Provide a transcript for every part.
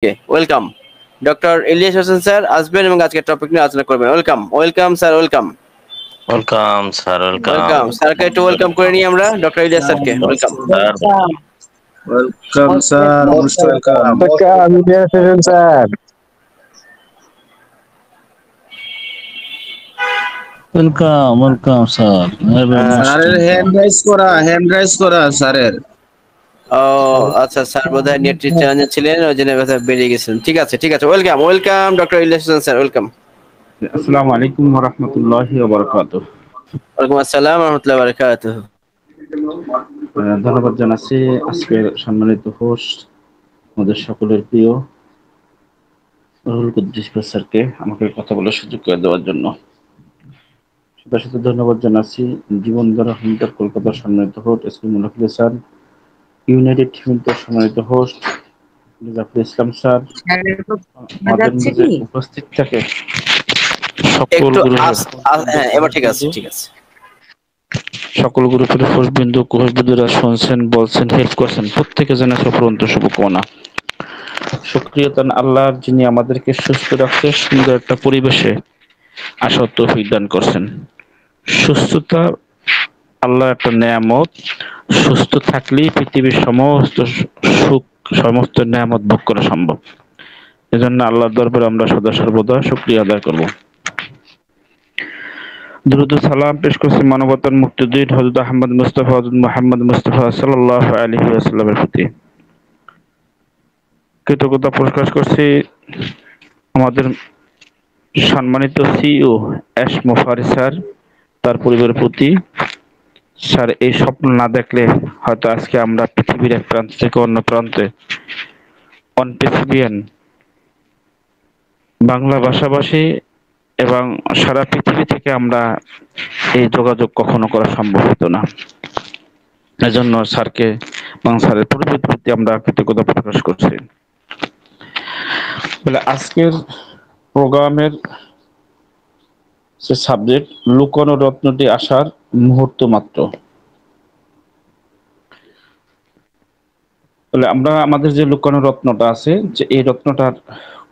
Welcome. Doctor Ilias Hossain sir আসবেন এবং আজকের টপিক নিয়ে আলোচনা করবেন। Welcome sir, welcome. Welcome sir, welcome. Welcome স্যারকে একটু ওয়েলকাম করে নিই আমরা, ডক্টর ইলিয়াস স্যারকে welcome. Sir, welcome sir, most welcome. Sir welcome sir. স্যারের হ্যান্ড রাইজ করা স্যারের। ও আচ্ছা, স্যার বোধহয় নেট চ্যালেঞ্জে ছিলেন, ওই জন্য বোধহয় বেরিয়ে গেছেন। ঠিক আছে, welcome doctor Ilias Hossain sir, welcome. আসসালামু আলাইকুম ওয়া রাহমাতুল্লাহি ওয়া বারাকাতুহু। ওয়ালাইকুম আসসালাম ওয়া রাহমাতুল্লাহি ওয়া বারাকাতুহু। ধন্যবাদ জানাচ্ছি আজকের সম্মানিত হোস্ট, আমাদের সকলের প্রিয় রুহুল কুদ্দুস স্যারকে আমাকে কথা বলার সুযোগ করে দেওয়ার জন্য। সাথে সাথে ধন্যবাদ জানাচ্ছি জীবনধারা হিন্দার কলকাতার সম্মানিত হোস্ট এসপি মুনাফিল স্যার, ইউনাইটেড হিন্দার সম্মানিত হোস্ট জাফর ইসলাম স্যার, আমাদের মাঝে উপস্থিত থাকে সকল এবার ঠিক আছে। সকল গ্রুপের হোস্টবিন্দু কোহবিন্দুরা শুনছেন, বলছেন, হেল্প করছেন, প্রত্যেকে যেন সফলন্ত শুভকামনা। সক্রিয়তান আল্লাহর, যিনি আমাদেরকে সুস্থ রাখতে সুন্দর একটা পরিবেশে আসার তৌফিক দান করছেন। সুস্থতা আল্লাহ একটা নেয়ামত। সুস্থ থাকলেই পৃথিবীর সমস্ত সুখ, সমস্ত নেয়ামত ভোগ করা সম্ভব। এজন্য আল্লাহর দরবারে আমরা সদা সর্বদা শুকরিয়া আদায় করব। দুরূদ ও সালাম পেশ করছি মানবতার মুক্তিদূত হযরত আহমদ মুস্তাফা মুহাম্মদ মুস্তাফা সাল্লাল্লাহু আলাইহি ওয়াসাল্লামের প্রতি। কৃতজ্ঞতা প্রকাশ করছি আমাদের সম্মানিত সিইও এস মোফারি স্যার, তার পরিবারের প্রতি। স্যার এই স্বপ্ন না দেখলে হয়তো আজকে আমরা পৃথিবীর এক প্রান্ত থেকে অন্য প্রান্তে অনপেসিভিয়ান বাংলা ভাষাভাষী এবং সারা পৃথিবী থেকে আমরা এই যোগাযোগ কখনো করা সম্ভব হতো না। এজন্য স্যারকে এবং স্যারের পরিবারের প্রতি আমরা কৃতজ্ঞতা প্রকাশ করছি। বলে আজকের প্রোগ্রামের যে সাবজেক্ট, লুকানো রত্নটি আসার মুহূর্ত মাত্র। তাহলে আমরা আমাদের যে লুকানো রত্নটা আছে, যে এই রত্নটার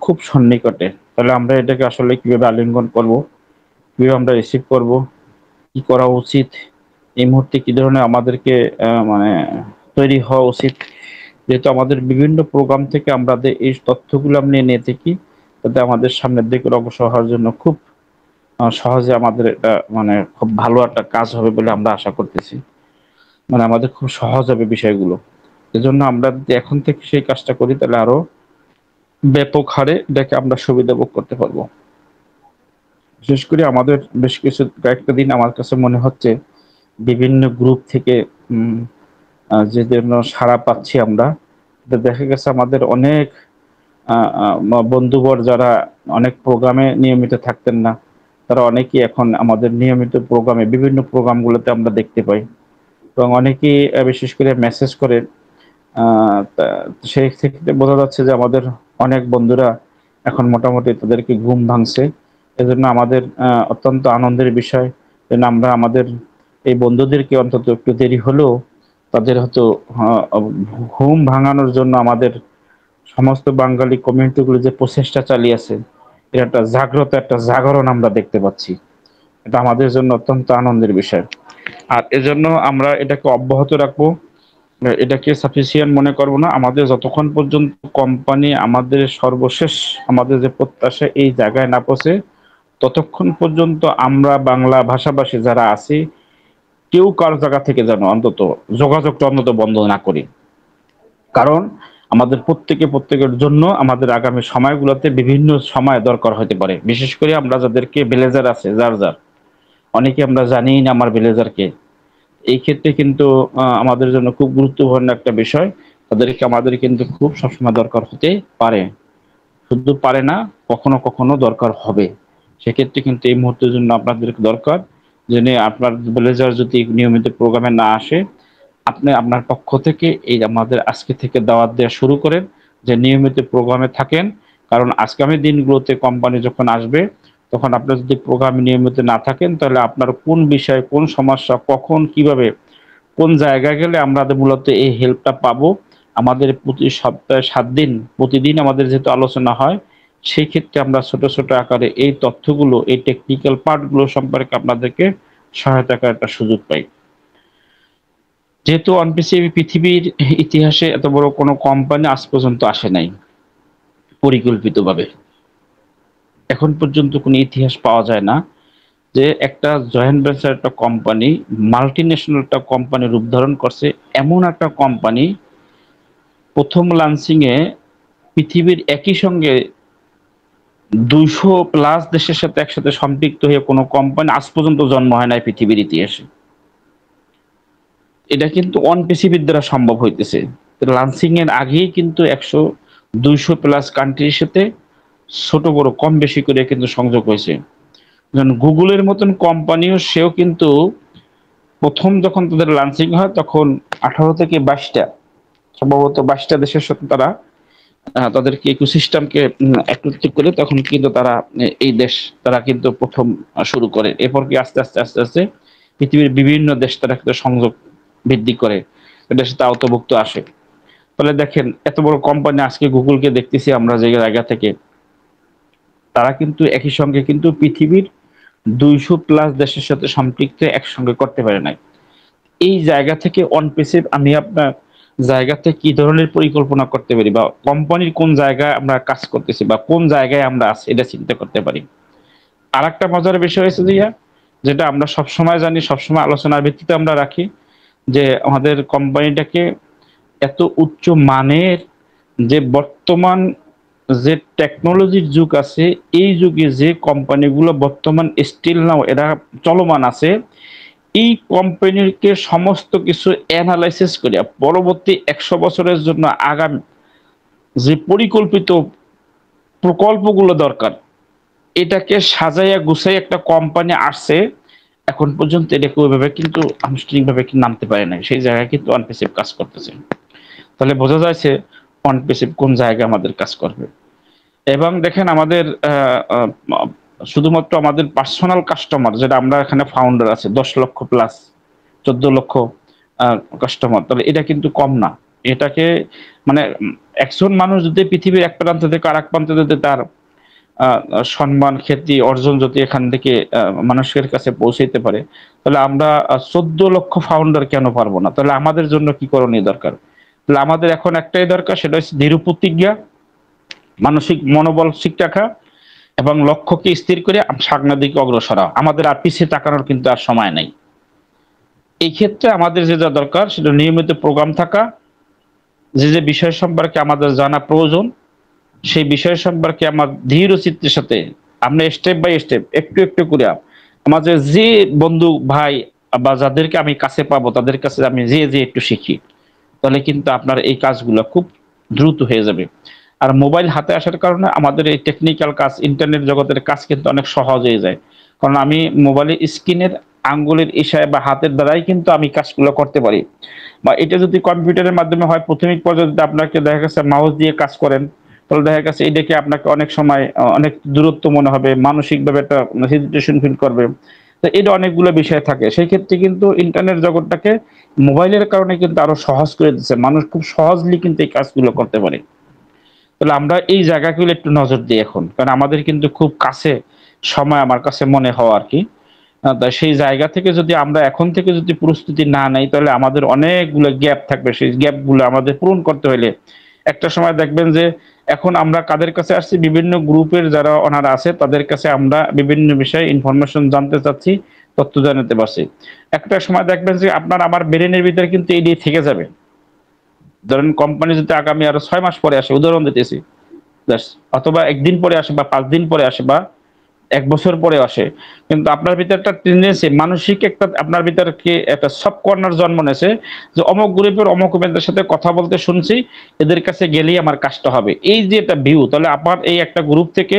খুব সন্নিকটে, তাহলে আমরা এটাকে আসলে কিভাবে আলিঙ্গন করব, কিভাবে আমরা রিসিভ করব, কি করা উচিত, এই মুহূর্তে কি ধরনের আমাদেরকে মানে তৈরি হওয়া উচিত। যেহেতু আমাদের বিভিন্ন প্রোগ্রাম থেকে আমরা এই তথ্যগুলো আমরা নিয়ে থাকি, তাতে আমাদের সামনের দিকে অগ্রসর হওয়ার জন্য খুব সহজে আমাদের এটা মানে খুব ভালো একটা কাজ হবে বলে আমরা আশা করতেছি। মানে আমাদের খুব সহজ হবে বিষয়গুলো। এজন্য আমরা যদি এখন থেকে সেই কাজটা করি, তাহলে আরো ব্যাপক হারে এটাকে আমরা সুবিধা ভোগ করতে পারবো। বিশেষ করে আমাদের বেশ কয়েকটা দিন আমার কাছে মনে হচ্ছে বিভিন্ন গ্রুপ থেকে যে জন্য সাড়া পাচ্ছি আমরা, দেখা গেছে আমাদের অনেক বন্ধুবর যারা অনেক প্রোগ্রামে নিয়মিত থাকতেন না, তারা অনেকেই এখন আমাদের নিয়মিত প্রোগ্রামে বিভিন্ন প্রোগ্রামগুলোতে আমরা দেখতে পাই এবং অনেকেই বিশেষ করে মেসেজ করে। সেই থেকে বোঝা যাচ্ছে যে আমাদের অনেক বন্ধুরা এখন মোটামুটি তাদেরকে ঘুম ভাঙছে। এজন্য আমাদের অত্যন্ত আনন্দের বিষয় যে আমরা আমাদের এই বন্ধুদেরকে অন্তত একটু দেরি হলেও তাদের হয়তো ঘুম ভাঙানোর জন্য আমাদের সমস্ত বাঙালি কমিউনিটিগুলো যে প্রচেষ্টা চালিয়েছে, এর একটা জাগ্রত, একটা জাগরণ আমরা দেখতে পাচ্ছি। এটা আমাদের জন্য অত্যন্ত আনন্দের বিষয়। আর এজন্য আমরা এটাকে অব্যাহত রাখবো, এটাকে সাফিসিয়েন্ট মনে করবো না। আমাদের যতক্ষণ পর্যন্ত কোম্পানি আমাদের সর্বশেষ আমাদের যে প্রত্যাশা এই জায়গায় না পৌঁছে, ততক্ষণ পর্যন্ত আমরা বাংলা ভাষাভাষী যারা আছি কেউ কার জায়গা থেকে যেন অন্তত যোগাযোগটা অন্তত বন্ধ না করি। কারণ আমাদের প্রত্যেকের জন্য আমাদের আগামী সময়গুলোতে বিভিন্ন সময় দরকার হতে পারে। বিশেষ করে আমরা যাদেরকে ভিলেজার আছে, যার অনেকে আমরা জানি না আমার ভিলেজারকে, এই ক্ষেত্রে কিন্তু আমাদের জন্য খুব গুরুত্বপূর্ণ একটা বিষয়। তাদেরকে আমাদের কিন্তু খুব সবসময় দরকার হতে পারে, শুধু পারে না, কখনো কখনো দরকার হবে। সেক্ষেত্রে কিন্তু এই মুহূর্তের জন্য আপনাদেরকে দরকার, যে আপনার ভিলেজার যদি নিয়মিত প্রোগ্রামে না আসে, আপনি আপনার পক্ষ থেকে এই আমাদের আজকে থেকে দাওয়াত দেওয়া শুরু করেন যে নিয়মিত প্রোগ্রামে থাকেন। কারণ আগামী দিনগুলোতে কোম্পানি যখন আসবে, তখন আপনি যদি প্রোগ্রামে নিয়মিত না থাকেন, তাহলে আপনার কোন বিষয়, কোন সমস্যা, কখন, কিভাবে, কোন জায়গায় গেলে আমরা মূলত এই হেল্পটা পাবো, আমাদের প্রতি সপ্তাহে 7 দিন প্রতিদিন আমাদের যেহেতু আলোচনা হয়, সেই ক্ষেত্রে আমরা ছোট ছোট আকারে এই তথ্যগুলো, এই টেকনিক্যাল পার্টগুলো সম্পর্কে আপনাদেরকে সহায়তা করার একটা সুযোগ পাই। যেহেতু অনপিসিবি পৃথিবীর ইতিহাসে এত বড় কোনো কোম্পানি আজ পর্যন্ত আসে নাই পরিকল্পিতভাবে। এখন পর্যন্ত কোনো ইতিহাস পাওয়া যায় না যে একটা জয়েন্ট ভেঞ্চার একটা কোম্পানি, মাল্টিন্যাশনাল একটা কোম্পানি রূপ ধারণ করছে। এমন একটা কোম্পানি প্রথম লঞ্চিং এ পৃথিবীর একই সঙ্গে 200+ দেশের সাথে একসাথে সম্পৃক্ত হয়ে কোনো কোম্পানি আজ পর্যন্ত জন্ম হয় নাই পৃথিবীর ইতিহাসে। এটা কিন্তু অনপিসিবির দ্বারা সম্ভব হইতেছে। লঞ্চিং এর আগেই কিন্তু 200+ কান্ট্রির সাথে ছোট বড় কম বেশি করে কিন্তু সংযোগ হয়েছে। যেমন গুগলের মতন কোম্পানিও সেও কিন্তু প্রথম যখন তাদের লঞ্চিং হয় তখন 18 থেকে 22টা সম্ভবত 22টা দেশের সাথে তারা তাদেরকে ইকোসিস্টেমকে একত্রিত করে তখন কিন্তু তারা এই দেশ তারা কিন্তু প্রথম শুরু করে। এরপর কি আস্তে আস্তে আস্তে আস্তে পৃথিবীর বিভিন্ন দেশ তারা কিন্তু সংযোগ বৃদ্ধি করে এটার সাথে আওতাভুক্ত আসে। ফলে দেখেন এত বড় কোম্পানি আজকে গুগলকে দেখতেছি আমরা যে জায়গা থেকে, তারা কিন্তু একই সঙ্গে কিন্তু পৃথিবীর 200+ দেশের সাথে সম্পৃক্ত একসঙ্গে করতে পারে নাই। এই জায়গা থেকে অনপিসিভ আমি আপনার জায়গাতে কি ধরনের পরিকল্পনা করতে পারি বা কোম্পানির কোন জায়গায় আমরা কাজ করতেছি বা কোন জায়গায় আমরা আছি এটা চিন্তা করতে পারি। আর একটা মজার বিষয় হয়েছে যেটা আমরা সবসময় জানি, সবসময় আলোচনার ভিত্তিতে আমরা রাখি যে আমাদের কোম্পানিটাকে এত উচ্চ মানের যে বর্তমান যে টেকনোলজির যুগ আছে, এই যুগে যে কোম্পানিগুলো বর্তমান স্টিল নাও এরা চলমান আছে, এই কোম্পানিকে সমস্ত কিছু অ্যানালাইসিস করে পরবর্তী 100 বছরের জন্য আগামী যে পরিকল্পিত প্রকল্পগুলো দরকার এটাকে সাজাইয়া গুছাই একটা কোম্পানি আসছে। এখন পর্যন্ত এটাকে ওইভাবে কিন্তু আনুষ্ঠানিকভাবে নামতে পারে নাই, সেই জায়গায় কিন্তু অনপিসিভ কাজ করতেছে। তাহলে বোঝা যাচ্ছে অনপিসিভ কোন জায়গায় আমাদের কাজ করবে। এবং দেখেন আমাদের শুধুমাত্র আমাদের পার্সোনাল কাস্টমার যেটা আমরা এখানে ফাউন্ডার আছে 10 লক্ষ প্লাস 14 লক্ষ কাস্টমার, তাহলে এটা কিন্তু কম না। এটাকে মানে একজন মানুষ যদি পৃথিবীর এক প্রান্ত থেকে আর এক প্রান্তে যদি তার সম্মান খ্যাতি অর্জন যদি এখান থেকে মানুষের কাছে পৌঁছাইতে পারে, তাহলে আমরা 14 লক্ষ ফাউন্ডার কেন পারবো না? তাহলে আমাদের জন্য কি করণীয় দরকার? তাহলে আমাদের এখন একটাই দরকার, সেটা হচ্ছে দৃঢ় প্রতিজ্ঞা, মানসিক মনোবল ঠিক রাখা এবং লক্ষ্যকে স্থির করে সামনের দিকে অগ্রসর হওয়া। আমাদের আর পিছিয়ে তাকানোর কিন্তু আর সময় নেই। এই ক্ষেত্রে আমাদের যে যা দরকার সেটা নিয়মিত প্রোগ্রাম থাকা, যে বিষয় সম্পর্কে আমাদের জানা প্রয়োজন সেই বিষয় সম্পর্কে আমার ধীর চিত্তের সাথে আমরা স্টেপ বাই স্টেপ একটু একটু করে আমাদের যে বন্ধু ভাই বা যাদেরকে আমি কাছে পাবো তাদের কাছে আমি যে একটু শিখি, তাহলে কিন্তু আপনার এই কাজগুলো খুব দ্রুত হয়ে যাবে। আর মোবাইল হাতে আসার কারণে আমাদের এই টেকনিক্যাল কাজ, ইন্টারনেট জগতের কাজ কিন্তু অনেক সহজ হয়ে যায়। কারণ আমি মোবাইলের স্ক্রিনের আঙ্গুলের ইশারায় বা হাতের দ্বারাই কিন্তু আমি কাজগুলো করতে পারি। বা এটা যদি কম্পিউটারের মাধ্যমে হয়, প্রাথমিক পর্যায়ে যদি আপনাকে দেখা গেছে মাউস দিয়ে কাজ করেন, তাহলে দেখা গেছে এটাকে আপনাকে অনেক সময় অনেক দূরত্ব মনে হবে, মানসিকভাবে একটা হেজিটেশন ফিল করবে। তো এটা অনেকগুলো বিষয় থাকে। সেই ক্ষেত্রে কিন্তু ইন্টারনেট জগৎটাকে মোবাইলের কারণে কিন্তু আরো সহজ করে দিচ্ছে, মানুষ খুব সহজলি কিন্তু এই কাজগুলো করতে পারে। তাহলে আমরা এই জায়গাগুলো একটু নজর দিই এখন, কারণ আমাদের কিন্তু খুব কাছে সময় আমার কাছে মনে হয় আর কি। তাই সেই জায়গা থেকে যদি আমরা এখন থেকে যদি প্রস্তুতি না নেই, তাহলে আমাদের অনেকগুলো গ্যাপ থাকবে। সেই গ্যাপগুলো আমাদের পূরণ করতে হলে একটা সময় দেখবেন যে এখন আমরা কাদের কাছে আসছি, বিভিন্ন গ্রুপের যারা ওনারা আছে তাদের কাছে আমরা বিভিন্ন বিষয়ে ইনফরমেশন জানতে চাচ্ছি, তথ্য জানাতে পারছি। একটা সময় দেখবেন যে আপনার আমার ব্রেনের ভিতরে কিন্তু এডি থেকে যাবে। ধরেন কোম্পানি যদি আগামী আরো 6 মাস পরে আসে, উদাহরণ দিতেছি, অথবা একদিন পরে আসে বা 5 দিন পরে আসে বা 1 বছর পরে আসে, কিন্তু আপনার ভিতরে একটা টেন্ডেন্সি, মানসিক একটা আপনার ভিতরে কি একটা সব কর্নার জন্ম নেছে যে অমুক গ্রুপের অমুক মেয়েদের সাথে কথা বলতে শুনছি, এদের কাছে গেলেই আমার কাজটা হবে। এই যে একটা ভিউ, তাহলে আপনার এই একটা গ্রুপ থেকে,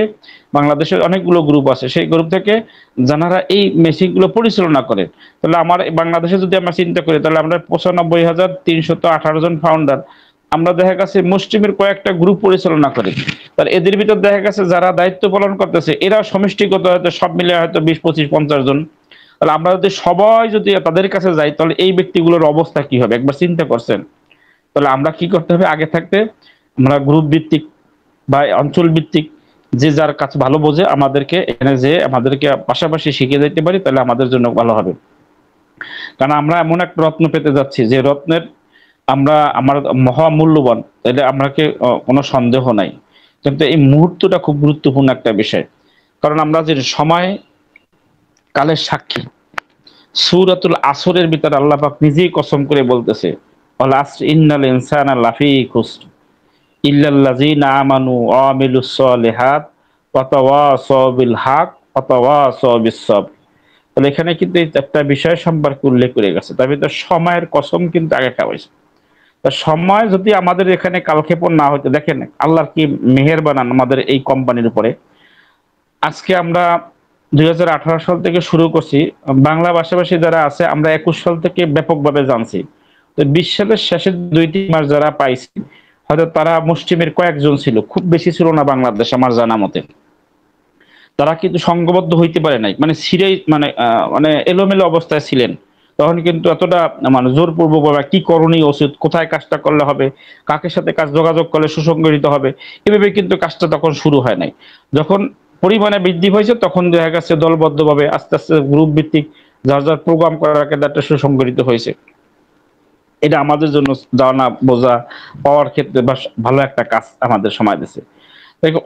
বাংলাদেশের অনেকগুলো গ্রুপ আছে, সেই গ্রুপ থেকে যারা এই মেশিনগুলো পরিচালনা করে, তাহলে আমার বাংলাদেশে যদি আমরা চিন্তা করি, তাহলে আমরা 95,318 জন ফাউন্ডার, আমরা দেখা গেছে মুসলিমের কয়েকটা গ্রুপ পরিচালনা করি। তাহলে এদের ভিতর দেখা গেছে যারা দায়িত্ব পালন করতেছে এরা সমষ্টিগত হয়তো সব মিলে হয়তো 20, 25, 50 জন। তাহলে আমরা যদি সবাই যদি তাদের কাছে যাই, তাহলে এই ব্যক্তিগুলোর অবস্থা কি হবে একবার চিন্তা করছেন? তাহলে আমরা কি করতে হবে? আগে থাকতে আমরা গ্রুপ ভিত্তিক বা অঞ্চল ভিত্তিক যে যার কাছে ভালো বোঝে আমাদেরকে এখানে যে আমাদেরকে পাশাপাশি শিখিয়ে দিতে পারি, তাহলে আমাদের জন্য ভালো হবে। কারণ আমরা এমন একটা রত্ন পেতে যাচ্ছি যে রত্নের আমার মহামূল্যবান, তাহলে আমাকে কোনো সন্দেহ নাই। কিন্তু এই মুহূর্তটা খুব গুরুত্বপূর্ণ একটা বিষয়। কারণ আমরা যে সময় কালের সাক্ষী, সূরাতুল আসরের ভিতরে আল্লাহ পাক নিজেই কসম করে বলতেছে, ওয়াল আসর ইন্নাল ইনসানা লাফি খুসর ইল্লাল্লাযিনা আমানু ওয়া আমিলুস সলিহাত ওয়া তাওয়াসাউ বিল হক ওয়া তাওয়াসাউ বিস সবর। তাহলে এখানে কিন্তু এই চারটা বিষয় সম্পর্কে উল্লেখ করে গেছে। তার ভিতরে সময়ের কসম কিন্তু আগে খাওয়া হয়েছে। তা সময় যদি আমাদের এখানে কালক্ষেপণ না হইতো, দেখেন আল্লাহর কি মেহেরবান আমাদের এই কোম্পানির উপরে। আজকে আমরা 2018 সাল থেকে শুরু করছি, বাংলা ভাষাভাষী যারা আছে আমরা 21 সাল থেকে ব্যাপকভাবে জানছি। তো 20 সালের শেষের 2-3 মাস যারা পাইছি, হয়তো তারা মুসলিমের কয়েকজন ছিল, খুব বেশি ছিল না বাংলাদেশ আমার জানা মতে। তারা কিন্তু সংঘবদ্ধ হইতে পারে নাই, মানে সিরিয়াস মানে এলোমেলো অবস্থায় ছিলেন। তখন কিন্তু এতটা মানে জোরপূর্বক ভাবে কি করণীয় উচিত, কোথায় কাজটা করলে হবে, কাকের সাথে কাজ যোগাযোগ করলে সুসংগঠিত হবে, এভাবে কিন্তু কাজটা তখন শুরু হয় নাই। যখন পরিমাণে বৃদ্ধি হয়েছে তখন দেখা গেছে দলবদ্ধভাবে আস্তে আস্তে গ্রুপ ভিত্তিক যার যার প্রোগ্রাম করার একটা সুসংগঠিত হয়েছে। এটা আমাদের জন্য জানা বোঝা পাওয়ার ক্ষেত্রে ভালো একটা কাজ আমাদের সময় দিচ্ছে।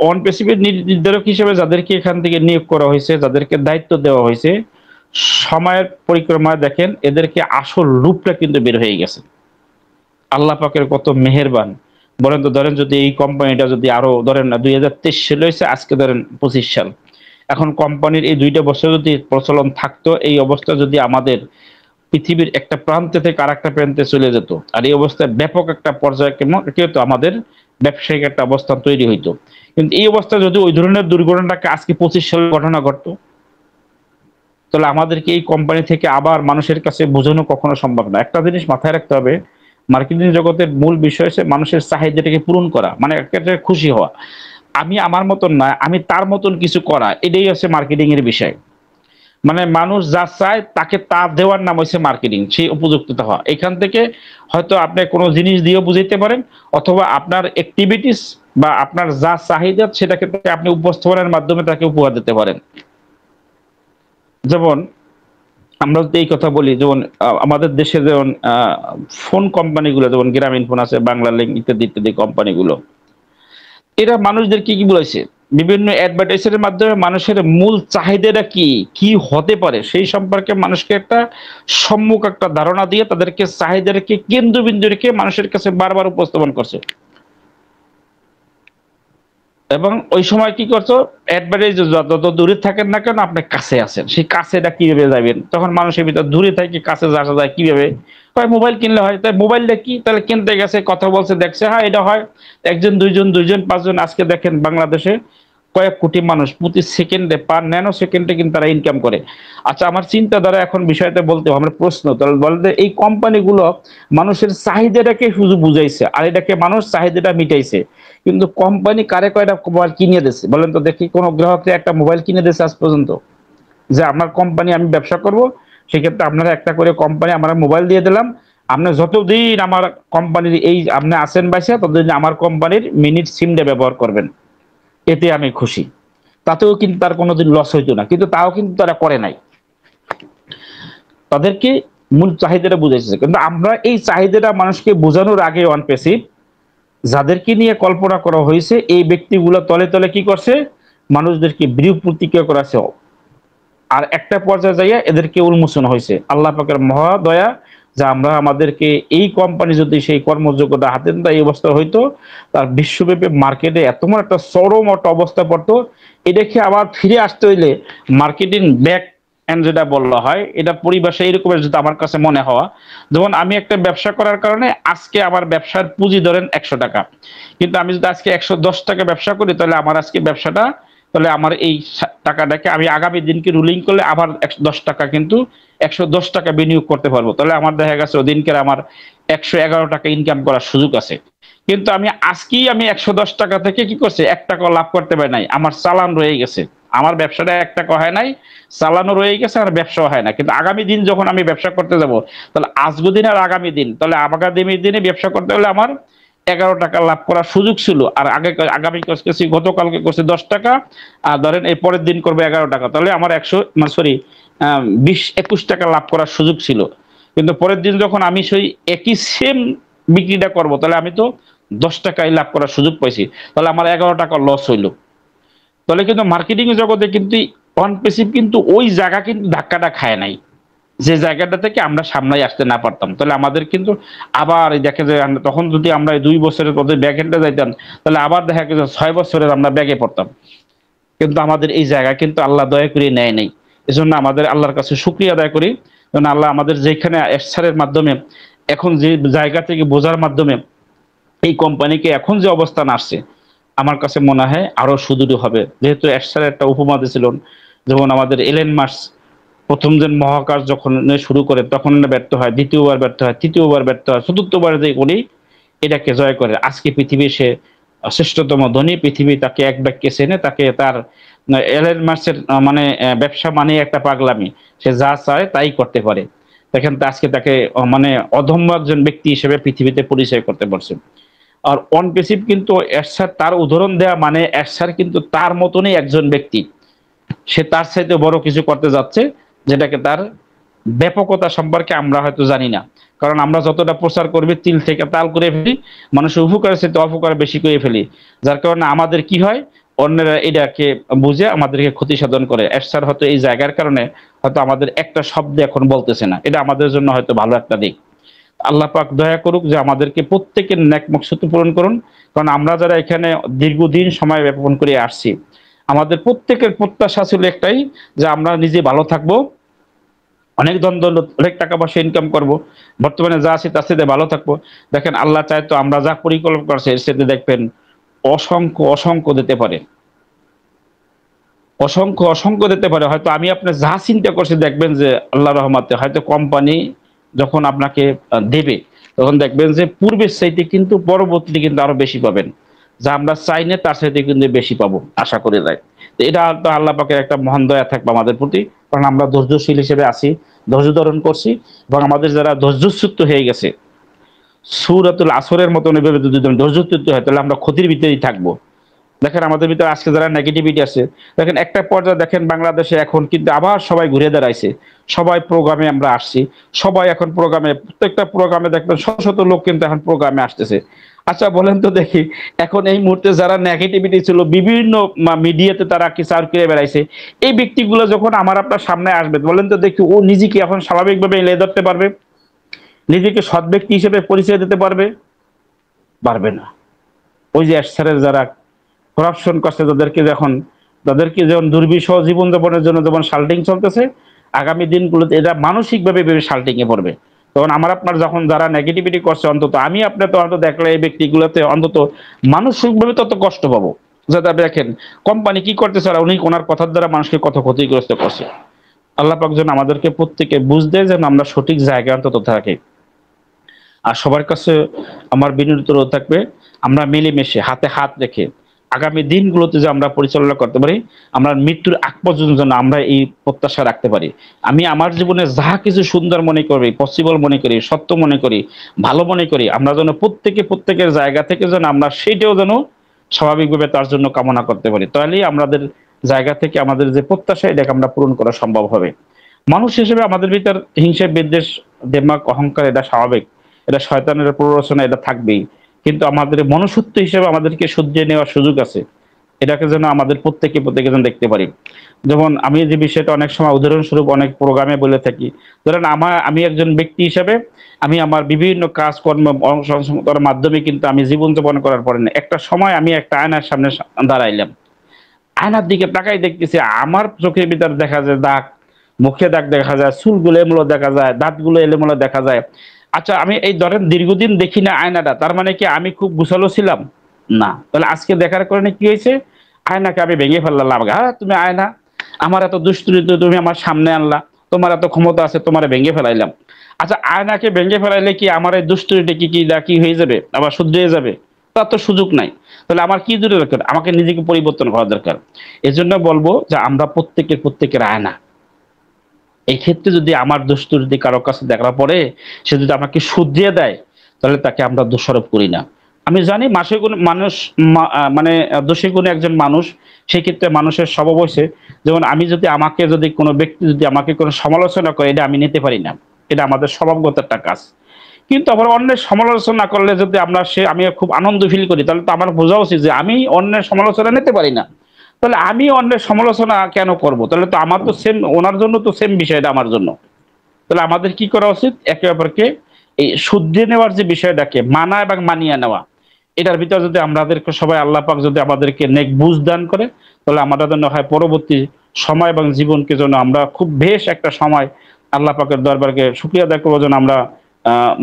অন পেসিফিক নির্ধারক হিসেবে যাদেরকে এখান থেকে নিয়োগ করা হয়েছে, যাদেরকে দায়িত্ব দেওয়া হয়েছে, সময়ের পরিক্রমায় দেখেন এদেরকে আসল রূপটা কিন্তু বের হয়ে গেছে। আল্লাহ পাকের কত মেহেরবান বলেন তো। ধরেন যদি এই কোম্পানিটা যদি আরো ধরেন না 2023 সাল হয়েছে, আজকে ধরেন 25 সাল, এখন কোম্পানির এই 2টা বছর যদি প্রচলন থাকতো, এই অবস্থা যদি আমাদের পৃথিবীর একটা প্রান্ত থেকে আর একটা প্রান্তে চলে যেত, আর এই অবস্থায় ব্যাপক একটা পর্যায়ে কিন্তু আমাদের ব্যবসায়িক একটা অবস্থান তৈরি হইতো। কিন্তু এই অবস্থা যদি ওই ধরনের দুর্ঘটনাটাকে আজকে 25 সালে ঘটনা ঘটতো, তাহলে আমাদেরকে এই কোম্পানি থেকে আবার মানুষের কাছে বোঝানো কখনো সম্ভব না। একটা জিনিস মাথায় রাখতে হবে, মার্কেটিং জগতের মূল বিষয় হচ্ছে মানুষের চাহিদাটাকে পূরণ করা, মানে একটা খুশি হওয়া। আমি আমার মতন না, আমি তার মতন কিছু করা, এটাই হচ্ছে মার্কেটিং এর বিষয়। মানে মানুষ যা চায় তাকে তা দেওয়ার নাম হচ্ছে মার্কেটিং, সেই উপযুক্ততা হওয়া। এখান থেকে হয়তো আপনি কোনো জিনিস দিয়েও বুঝাইতে পারেন, অথবা আপনার অ্যাক্টিভিটিস বা আপনার যা চাহিদা সেটাকে আপনি উপস্থাপনের মাধ্যমে তাকে উপহার দিতে পারেন। যেমন আমরা যদি এই কথা বলি, যেমন আমাদের দেশে যেমন ফোন কোম্পানিগুলো, যেমন গ্রামীণ ফোন আছে, বাংলা লিংক ইত্যাদি ইত্যাদি কোম্পানিগুলো, এরা মানুষদেরকে কি বলেছে, বিভিন্ন অ্যাডভার্টাইজের মাধ্যমে মানুষের মূল চাহিদাটা কি কি হতে পারে সেই সম্পর্কে মানুষকে একটা সম্মুখ একটা ধারণা দিয়ে তাদেরকে চাহিদাকে কেন্দ্রবিন্দু রেখে মানুষের কাছে বারবার উপস্থাপন করছে। এবং ওই সময় কি করছো, অ্যাডভার্টাইজ যত দূরে থাকেন না কেন আপনি কাছে আছেন, সেই কাছেটা কিভাবে যাবেন, তখন মানুষের ভিতর দূরে থাকে কাছে আসা যায় কিভাবে, মোবাইল কিনলে হয়। তাই মোবাইলটা কি, তাহলে কিনতে গেছে, কথা বলছে, দেখছে, হ্যাঁ এটা হয়। একজন দুইজন পাঁচজন, আজকে দেখেন বাংলাদেশে কয়েক কোটি মানুষ প্রতি সেকেন্ডে পার ন্যানো সেকেন্ডে কিন্তু তারা ইনকাম করে। আচ্ছা, আমার চিন্তাধারা এখন বিষয়টা বলতে আমার প্রশ্ন, তাহলে বলতে এই কোম্পানিগুলো মানুষের চাহিদাটাকে শুধু বুঝাইছে আর এটাকে মানুষ চাহিদাটা মিটাইছে, কিন্তু কোম্পানি কারে কয়টা মোবাইল কিনে দিচ্ছে বলেন তো দেখি? কোন গ্রাহককে একটা মোবাইল কিনে দিচ্ছে আজ পর্যন্ত? যে আমার কোম্পানি, আমি ব্যবসা করব, সেক্ষেত্রে আপনারা একটা করে কোম্পানি আমরা মোবাইল দিয়ে দিলাম, আপনি যতদিন আমার কোম্পানির এই আপনি আসেন বাইসে ততদিন আমার কোম্পানির মিনিট সিমটা ব্যবহার করবেন, এতে আমি খুশি। তাতেও কিন্তু তার কোনোদিন লস হইতো না, কিন্তু তাও কিন্তু তারা করে নাই। তাদেরকে মূল চাহিদাটা বুঝাইছে। কিন্তু আমরা এই চাহিদাটা মানুষকে বোঝানোর আগে ওয়ান পেসিভ যাদেরকে নিয়ে কল্পনা করা হয়েছে, এই ব্যক্তিগুলো তলে তলে কি করছে, মানুষদেরকে বিরূপ প্রতিক্রিয়া করাছে। আর একটা পর্যায়ে যাইয়া এদেরকে উন্মোচন হয়েছে। আল্লাহ পাকের মহা দয়া যে আমরা আমাদেরকে এই কোম্পানি যদি সেই কর্মযোগ্যতা হাতে নিত, এই অবস্থা হইতো, তার বিশ্বব্যাপী মার্কেটে এত একটা চরম একটা অবস্থা পড়তো। এটাকে আবার ফিরে আসতে হইলে মার্কেটিং ব্যাক এন্ড যেটা বলা হয়, এটা পরিভাষা এরকমের যদি আমার কাছে মনে হওয়া, যেমন আমি একটা ব্যবসা করার কারণে আজকে আমার ব্যবসার পুঁজি ধরেন 100 টাকা, কিন্তু আমি যদি আজকে 110 টাকা ব্যবসা করি, তাহলে আমার আজকে ব্যবসাটা, তাহলে আমার এই টাকাটাকে আমি আগামী দিনকে রুলিং করলে আবার 110 টাকা কিন্তু 110 টাকা বিনিয়োগ করতে পারবো, তাহলে আমার দেখা গেছে ওদিনকে আমার 111 টাকা ইনকাম করার সুযোগ আছে। কিন্তু আমি আজকেই 110 টাকা থেকে কি করছে 1 টাকা লাভ করতে পারি নাই, আমার চালান রয়ে গেছে। আমার ব্যবসাটা 1 টাকা হয় নাই, চালানো রয়ে গেছে, আর ব্যবসাও হয় না। কিন্তু আগামী দিন যখন আমি ব্যবসা করতে যাব, তাহলে আজকে দিন আর আগামী দিন, তাহলে আগামী দিনে ব্যবসা করতে হলে আমার 11 টাকা লাভ করার সুযোগ ছিল। আর আগামী করছি, গতকালকে করছি 10 টাকা, আর ধরেন এই পরের দিন করবো 11 টাকা, তাহলে আমার 21 টাকা লাভ করার সুযোগ ছিল। কিন্তু পরের দিন যখন আমি সেই একই সেম বিক্রিটা করব, তাহলে আমি তো 10 টাকাই লাভ করার সুযোগ পাইছি, তাহলে আমার 11 টাকা লস হইলো। তাহলে কিন্তু মার্কেটিং জগতে কিন্তু অনপেসিভ কিন্তু ওই জায়গা কিন্তু ধাক্কাটা খায় নাই, যে জায়গাটা থেকে আমরা সামনে আসতে না পারতাম। তাহলে আমাদের কিন্তু আবার দেখে যে তখন যদি আমরা 2 বছরের পথে ব্যাক এন্ডে যাইতাম, তাহলে আবার দেখা গেছে 6 বছরের আমরা ব্যাগে পড়তাম। কিন্তু আমাদের এই জায়গা কিন্তু আল্লাহ দয়া করে নেয় নাই। এজন্য আমাদের আল্লাহর কাছে শুকরিয়া আদায় করি, কারণ আল্লাহ আমাদের যেখানে এরশাদের মাধ্যমে, এখন যে জায়গা থেকে বোঝার মাধ্যমে এই কোম্পানিকে এখন যে অবস্থান আসছে, আমার কাছে মনে হয় আরো সুদূর হবে। যেহেতু এরশাদের একটা উপমা দিয়েছিলেন, যেমন আমাদের এলেন মার্কস প্রথম দিন মহাকাশ যখন শুরু করে তখন ব্যর্থ হয়, দ্বিতীয়বার ব্যর্থ হয়, তৃতীয়বার ব্যর্থ হয়, চতুর্থবার যে উনি এটাকে জয় করে আজকে পৃথিবী সে শ্রেষ্ঠতম ধনী, পৃথিবী তাকে এক বাক্যে চেনে, তাকে তার এলেন মার্কসের মানে ব্যবসা মানে একটা পাগলামি, সে যা চায় তাই করতে পারে। দেখেন তো আজকে তাকে মানে অধম্য একজন ব্যক্তি হিসেবে পৃথিবীতে পরিচয় করতে পারছে। আর অনপেসিভ কিন্তু এরশাদ তার উদাহরণ দেয়া মানে এরশাদ কিন্তু তার মতনই একজন ব্যক্তি, সে তার চাইতে বড় কিছু করতে যাচ্ছে, যেটাকে তার ব্যাপকতা সম্পর্কে আমরা হয়তো জানি না। কারণ আমরা যতটা প্রচার করবি তিল থেকে তাল করে ফেলি, মানুষের উপকারের সাথে অপকার বেশি করে ফেলি, যার কারণে আমাদের কি হয়, অন্যরা এটাকে বুঝে আমাদেরকে ক্ষতি সাধন করে। এরশাদ হয়তো এই জায়গার কারণে হয়তো আমাদের একটা শব্দ এখন বলতেছে না, এটা আমাদের জন্য হয়তো ভালো একটা দিক। আল্লাহ পাক দয়া করুক যে আমাদেরকে প্রত্যেকের নেক মকসদ পূরণ করুন। কারণ আমরা যারা এখানে দীর্ঘদিন সময় ব্যাপন করে আসছি, আমাদের প্রত্যেকের প্রত্যাশা ছিল একটাই, যে আমরা নিজে ভালো থাকবো, অনেক ধন দৌলত, অনেক টাকা পয়সা ইনকাম করব, বর্তমানে যা আছে তার সাথে ভালো থাকবো। দেখেন আল্লাহ চায় তো আমরা যা পরিকল্পনা করছে এর সাথে দেখবেন অসংখ্য অসংখ্য দিতে পারে, অসংখ্য অসংখ্য দিতে পারে। হয়তো আমি আপনি যা চিন্তা করছি দেখবেন যে আল্লাহ রহমতে হয়তো কোম্পানি যখন আপনাকে দেবে, তখন দেখবেন যে পূর্বের চাইতে কিন্তু পরবর্তীতে কিন্তু আরো বেশি পাবেন, যা আমরা চাই না তার চাইতে কিন্তু বেশি পাবো আশা করে যাই। তো এটা তো আল্লাহ পাকের একটা মহান দয়া থাকবে আমাদের প্রতি, কারণ আমরা ধৈর্যশীল হিসেবে আছি, ধৈর্য ধারণ করছি, এবং আমাদের যারা ধৈর্যচ্যুত হয়ে গেছে, সূরাতুল আসরের মতন এভাবে যদি ধৈর্যচ্যুত হয়, তাহলে আমরা ক্ষতির ভিতরেই থাকবো। দেখেন আমাদের ভিতরে আজকে যারা নেগেটিভিটি আছে, দেখেন একটা পর্যায়ে দেখেন বাংলাদেশে এখন কিন্তু আবার সবাই ঘুরে দাঁড়াইছে, সবাই প্রোগ্রামে আমরা আসছি, সবাই এখন প্রোগ্রামে, প্রত্যেকটা প্রোগ্রামে দেখবেন শত শত লোক কিন্তু এখন প্রোগ্রামে আসতেছে। আচ্ছা বলেন তো দেখি, এখন এই মুহূর্তে যারা নেগেটিভিটি ছিল বিভিন্ন মিডিয়াতে তারা কি চার করে বেড়াইছে, এই ব্যক্তিগুলো যখন আমার আপনার সামনে আসবে, বলেন তো দেখি ও নিজেকে এখন স্বাভাবিকভাবে এলে ধরতে পারবে, নিজেকে সৎ ব্যক্তি হিসেবে পরিচয় দিতে পারবে? পারবে না। ওই যে এরশাদের যারা করাপশন করছে, তাদেরকে যেমন দুর্বিষহ জীবনযাপনের জন্য যেমন শাল্টিং চলতেছে, আগামী দিনগুলোতে এরা মানসিকভাবে শাল্টিং এ পড়বে। তখন আমার আপনার যখন যারা নেগেটিভিটি করছে, অন্তত আমি আপনি তো অন্তত দেখলে এই ব্যক্তিগুলোতে অন্তত মানসিকভাবে তত কষ্ট পাবো। যাতে দেখেন কোম্পানি কি করতেছে, আর উনি ওনার কথার দ্বারা মানুষকে কত ক্ষতিগ্রস্ত করছে। আল্লাহ পাক যেন আমাদেরকে প্রত্যেকে বুঝতে, যেন আমরা সঠিক জায়গায় অন্তত থাকি। আর সবার কাছে আমার বিনীত অনুরোধ থাকবে, আমরা মিলেমিশে হাতে হাত রেখে আগামী দিনগুলোতে যে আমরা পরিচালনা করতে পারি, আমরা মৃত্যুর আগ পর্যন্ত যেন আমরা এই প্রত্যাশা রাখতে পারি। আমি আমার জীবনে যাহা কিছু সুন্দর মনে করি, পসিবল মনে করি, সত্য মনে করি, ভালো মনে করি, আমরা যেন প্রত্যেকের জায়গা থেকে যেন আমরা সেইটাও যেন স্বাভাবিকভাবে তার জন্য কামনা করতে পারি। তাহলেই আমাদের জায়গা থেকে আমাদের যে প্রত্যাশা, এটাকে আমরা পূরণ করা সম্ভব হবে। মানুষ হিসেবে আমাদের ভিতর হিংসা, বিদ্বেষ, দেমাগ, অহংকার এটা স্বাভাবিক, এটা শয়তানের প্ররোচনা, এটা থাকবেই। কিন্তু আমাদের মনুষ্যত্ব হিসেবে আমাদেরকে শুধরিয়ে নেওয়ার সুযোগ আছে, এটাকে যেন আমাদের প্রত্যেকে যেন দেখতে পারি। যেমন আমি যে বিষয়টা অনেক সময় উদাহরণস্বরূপ অনেক প্রোগ্রামে বলে থাকি, ধরেন আমি একজন ব্যক্তি হিসেবে আমি আমার বিভিন্ন কাজকর্ম করার মাধ্যমে কিন্তু আমি জীবনযাপন করার পরে না, একটা সময় আমি একটা আয়নার সামনে দাঁড়াইলাম, আয়নার দিকে তাকাই দেখতেছি আমার চোখের ভিতর দেখা যায় দাগ, মুখে দাগ দেখা যায়, চুলগুলো এলোমেলো দেখা যায়, দাঁতগুলো এলোমেলো দেখা যায়। আচ্ছা আমি এই ধরেন দীর্ঘদিন দেখি না আয়নাটা, তার মানে কি আমি খুব গুছালো ছিলাম? না। তাহলে আজকে দেখার কারণে কি হয়েছে, আয়নাকে আমি ভেঙে ফেললাম। হ্যাঁ তুমি আয়না, আমার এত দুষ্টুরিতে তুমি আমার সামনে আনলা, তোমার এত ক্ষমতা আছে, তোমার ভেঙে ফেলাইলাম। আচ্ছা আয়নাকে ভেঙে ফেলাইলে কি আমার এই দুষ্টুরিটা কি হয়ে যাবে, আবার শুধরে যাবে? তার তো সুযোগ নাই। তাহলে আমার কি দূরে দরকার? আমাকে নিজেকে পরিবর্তন করা দরকার। এজন্য বলবো যে আমরা প্রত্যেকের আয়না। এই ক্ষেত্রে যদি আমার দোষ যদি কারো কাছে দেখা পড়ে, সে যদি আমাকে শুধরিয়ে দেয়, তাহলে তাকে আমরা দোষারোপ করি না। আমি জানি মাসে কোনো মানুষ মানে দোষী কোনো একজন মানুষ, সেক্ষেত্রে মানুষের স্বভাব হইছে, যেমন আমি যদি আমাকে যদি কোনো ব্যক্তি যদি আমাকে কোনো সমালোচনা করে, এটা আমি নিতে পারি না। এটা আমাদের স্বভাবগত একটা কাজ। কিন্তু আবার অন্যের সমালোচনা করলে যদি আমি খুব আনন্দ ফিল করি, তাহলে তো আমার বোঝা উচিত যে আমি অন্যের সমালোচনা নিতে পারি না। তাহলে আমি অন্যের সমালোচনা কেন করব? তাহলে তো আমার তো সেম, ওনার জন্য তো সেম বিষয়টা আমার জন্য। তাহলে আমাদের কি করা উচিত? একে অপরকে এই শুদ্ধে নেওয়ার যে বিষয়টাকে মানা এবং মানিয়ে নেওয়া, এটার ভিতরে যদি আমাদেরকে সবাই আল্লাহ পাক যদি আমাদেরকে নেক বুঝ দান করে, তাহলে আমাদের জন্য হয় পরবর্তী সময় এবং জীবনকে যেন আমরা খুব বেশ একটা সময় আল্লাহ পাকের দরবারকে শুকরিয়া আদায় করবো, যেন আমরা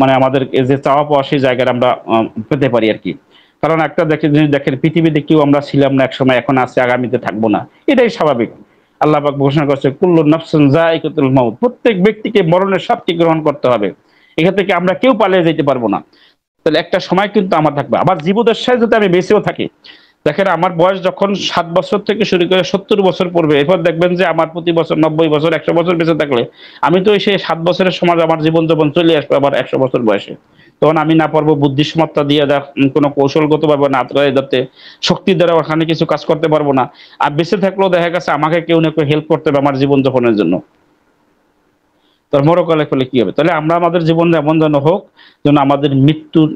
মানে আমাদের যে চাওয়া পাওয়া সেই জায়গাটা আমরা পেতে পারি আর কি। কারণ একটা দেখেন পৃথিবীতে কেউ আমরা ছিলাম না একসময়, এখন আছে, আগামীতে থাকবো না, এটাই স্বাভাবিক। আল্লাহ পাক ঘোষণা করছে কুল্লু নাফসিন যায়িকাতুল মাউত, প্রত্যেক ব্যক্তিকে মরণের স্বাদটি গ্রহণ করতে হবে। এখান থেকে আমরা কেউ পালিয়ে যেতে পারবো না। তাহলে একটা সময় কিন্তু আমার থাকবে। আবার জীবদ্দশায় যদি আমি বেঁচেও থাকি, দেখেন আমার বয়স যখন 7 বছর থেকে শুরু করে 70 বছর পড়বে, এরপর দেখবেন যে আমার প্রতি বছর 90 বছর 100 বছর বেঁচে থাকলে আমি তো সেই 7 বছরের সময় আমার জীবন যাপন চলে আসবে আবার 100 বছর বয়সে। তখন আমি না পারবো বুদ্ধিসমত্তা দিয়ে কোনো কৌশলগত পারবো না, যাতে শক্তি দ্বারা ওখানে কিছু কাজ করতে পারবো না। আর বেঁচে থাকলেও দেখা গেছে আমাকে কেউ না কেউ হেল্প করতে হবে আমার জীবন যাপনের জন্য। তোর মরকালে ফলে কি হবে? তাহলে আমরা আমাদের জীবন এমন যেন হোক, যেন আমাদের মৃত্যুর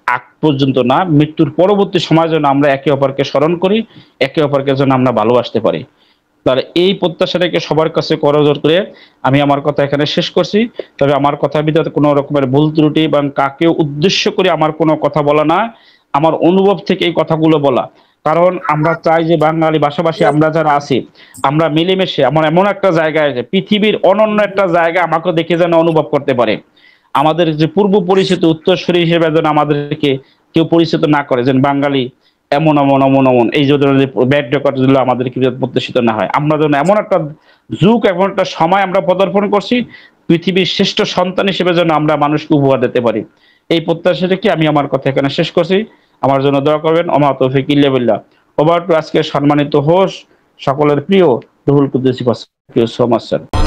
আগ পর্যন্ত না, মৃত্যুর পরবর্তী সময় যেন আমরা একে অপরকে স্মরণ করি, একে অপরকে যেন আমরা ভালোবাসতে পারি। তাহলে এই প্রত্যাশাটাকে সবার কাছে করজোর করে আমি আমার কথা এখানে শেষ করছি। তবে আমার কথার ভিতরে কোনো রকমের ভুল ত্রুটি এবং কাকে উদ্দেশ্য করে আমার কোনো কথা বলা না, আমার অনুভব থেকে এই কথাগুলো বলা। কারণ আমরা চাই যে বাঙালি ভাষাভাষী আমরা যারা আছি, আমরা মিলেমিশে আমার এমন একটা জায়গায়, যে পৃথিবীর অনন্য একটা জায়গা আমাকে দেখে যেন অনুভব করতে পারে। আমাদের যে পূর্ব পরিচিত উত্তরসূরি হিসেবে যেন আমাদেরকে কেউ পরিচিত না করে, যেন বাঙালি এমন এমন এমন এমন এই যে ব্যাড রেকর্ড গুলো আমাদেরকে প্রদর্শিত না হয়। আমরা যেন এমন একটা যুগ, এমন একটা সময় আমরা পদার্পণ করছি, পৃথিবীর শ্রেষ্ঠ সন্তান হিসেবে যেন আমরা মানুষকে উপহার দিতে পারি। এই প্রত্যাশা রেখে আমি আমার কথা এখানে শেষ করছি। আমার জন্য দোয়া করবেন। ওমা তৌফিক ইল্লা বিল্লাহ। ওভার টু আজকে সম্মানিত হোস্ট, সকলের প্রিয় Ruhul Quddusi. So much sir.